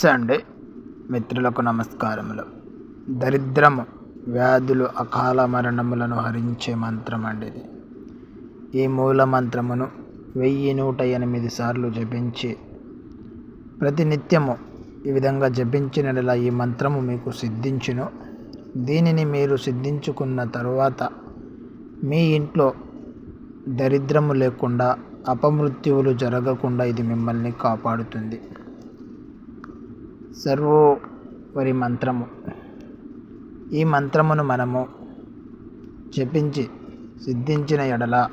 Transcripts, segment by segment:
నమస్తే అండి. మిత్రులకు నమస్కారములు. దరిద్రము, వ్యాధులు, అకాల మరణములను హరించే మంత్రం అండి ఇది. ఈ మూల మంత్రమును 1108 సార్లు జపించి ప్రతినిత్యము ఈ విధంగా జపించినలా ఈ మంత్రము మీకు సిద్ధించును. దీనిని మీరు సిద్ధించుకున్న తరువాత మీ ఇంట్లో దరిద్రము లేకుండా, అపమృత్యువులు జరగకుండా ఇది మిమ్మల్ని కాపాడుతుంది. సర్వోపరి మంత్రము. ఈ మంత్రమును మనము జపించి సిద్ధించిన ఎడల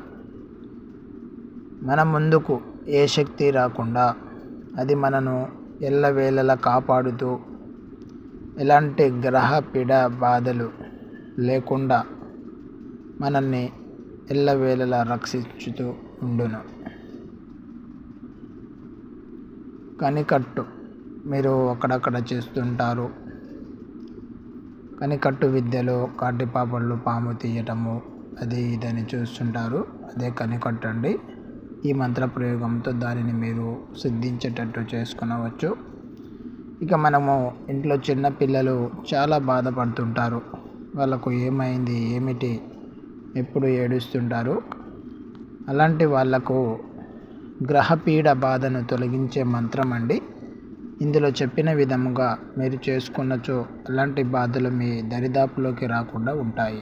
మన ముందుకు ఏ శక్తి రాకుండా అది మనను ఎల్లవేళలా కాపాడుతూ, ఎలాంటి గ్రహ పీడ బాధలు లేకుండా మనల్ని ఎల్లవేళలా రక్షించుతూ ఉండును. కనికట్టు మీరు అక్కడక్కడ చేస్తుంటారు. కనికట్టు విద్యలో కాటిపాపళ్ళు పాము తీయటము అది ఇదని చూస్తుంటారు. అదే కనికట్టు అండి. ఈ మంత్ర ప్రయోగంతో దానిని మీరు సిద్ధించేటట్టు చేసుకునవచ్చు. ఇక మనము ఇంట్లో చిన్న పిల్లలు చాలా బాధపడుతుంటారు. వాళ్ళకు ఏమైంది ఏమిటి ఎప్పుడు ఏడుస్తుంటారు. అలాంటి వాళ్లకు గ్రహపీడ బాధను తొలగించే మంత్రం అండి. ఇందులో చెప్పిన విధముగా మీరు చేసుకున్నచో అలాంటి బాధలు మీ దరిదాపులోకి రాకుండా ఉంటాయి.